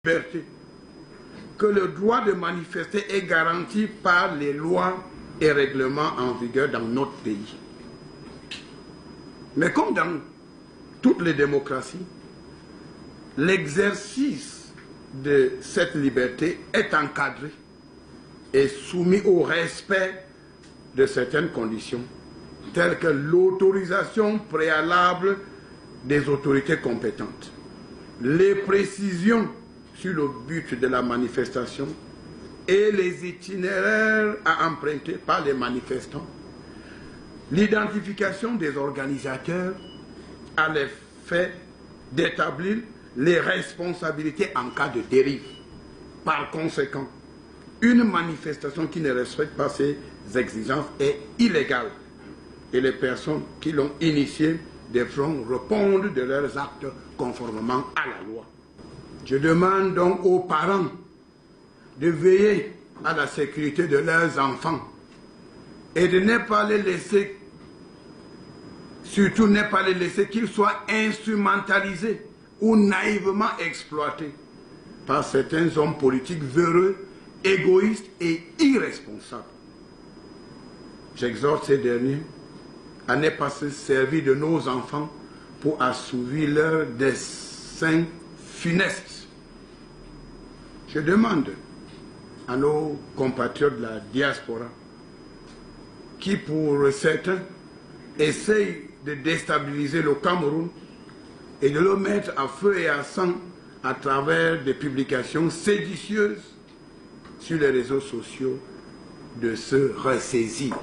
liberté, que le droit de manifester est garanti par les lois et règlements en vigueur dans notre pays. Mais comme dans toutes les démocraties, l'exercice de cette liberté est encadré et soumis au respect de certaines conditions, telles que l'autorisation préalable des autorités compétentes, les précisions sur le but de la manifestation et les itinéraires à emprunter par les manifestants, l'identification des organisateurs à l'effet d'établir les responsabilités en cas de dérive. Par conséquent, une manifestation qui ne respecte pas ces exigences est illégale et les personnes qui l'ont initiée devront répondre de leurs actes conformément à la loi. Je demande donc aux parents de veiller à la sécurité de leurs enfants et de ne pas les laisser, surtout ne pas les laisser qu'ils soient instrumentalisés ou naïvement exploités par certains hommes politiques véreux, égoïstes et irresponsables. J'exhorte ces derniers à ne pas se servir de nos enfants pour assouvir leurs desseins funestes. Je demande à nos compatriotes de la diaspora, qui pour certains essayent de déstabiliser le Cameroun et de le mettre à feu et à sang à travers des publications séditieuses sur les réseaux sociaux, de se ressaisir.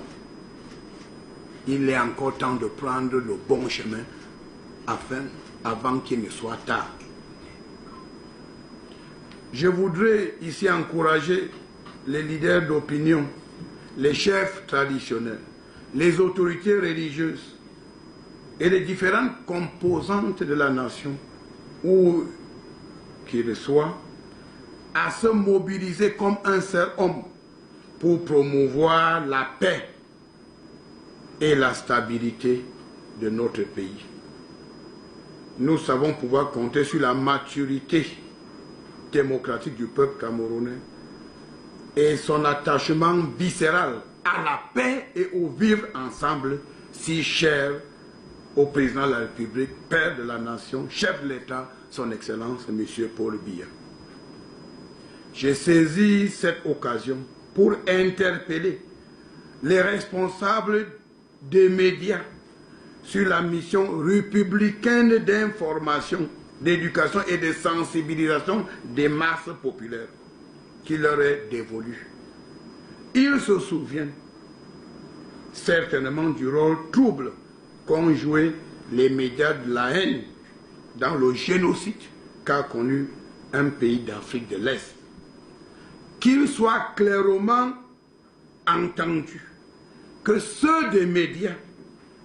Il est encore temps de prendre le bon chemin avant qu'il ne soit tard. Je voudrais ici encourager les leaders d'opinion, les chefs traditionnels, les autorités religieuses et les différentes composantes de la nation, où qu'ils soient, à se mobiliser comme un seul homme pour promouvoir la paix et la stabilité de notre pays. Nous savons pouvoir compter sur la maturité démocratique du peuple camerounais et son attachement viscéral à la paix et au vivre ensemble si cher au président de la République, père de la nation, chef de l'État, son Excellence, M. Paul Biya. J'ai saisi cette occasion pour interpeller les responsables des médias sur la mission républicaine d'information, d'éducation et de sensibilisation des masses populaires qui leur est dévolue. Ils se souviennent certainement du rôle trouble qu'ont joué les médias de la haine dans le génocide qu'a connu un pays d'Afrique de l'Est. Qu'ils soient clairement entendus que ceux des médias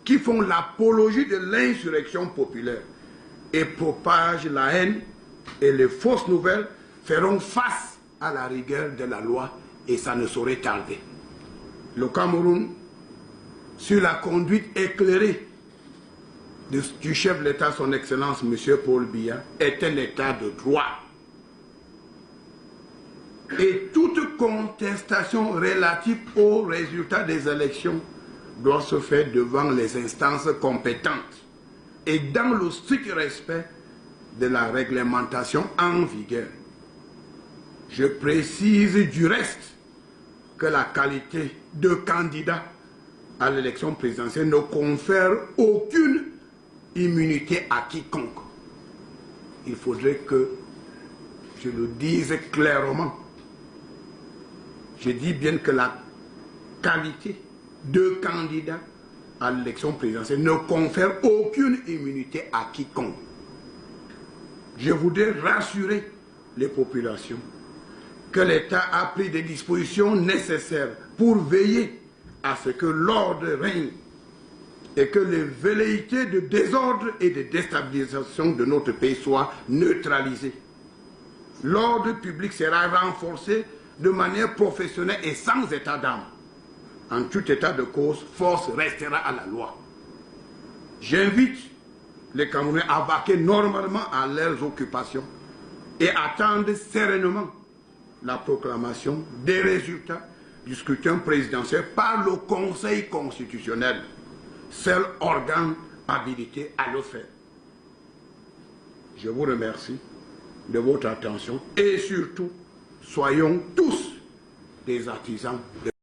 qui font l'apologie de l'insurrection populaire et propagent la haine et les fausses nouvelles feront face à la rigueur de la loi et ça ne saurait tarder. Le Cameroun, sur la conduite éclairée du chef de l'État, son Excellence M. Paul Biya, est un État de droit. Et toute contestation relative aux résultats des élections doit se faire devant les instances compétentes et dans le strict respect de la réglementation en vigueur. Je précise du reste que la qualité de candidat à l'élection présidentielle ne confère aucune immunité à quiconque. Il faudrait que je le dise clairement. Je dis bien que la qualité de candidat à l'élection présidentielle ne confère aucune immunité à quiconque. Je voudrais rassurer les populations que l'État a pris des dispositions nécessaires pour veiller à ce que l'ordre règne et que les velléités de désordre et de déstabilisation de notre pays soient neutralisées. L'ordre public sera renforcé de manière professionnelle et sans état d'âme. En tout état de cause, force restera à la loi. J'invite les Camerounais à vaquer normalement à leurs occupations et attendent sereinement la proclamation des résultats du scrutin présidentiel par le Conseil constitutionnel, seul organe habilité à le faire. Je vous remercie de votre attention et surtout, soyons tous des artisans de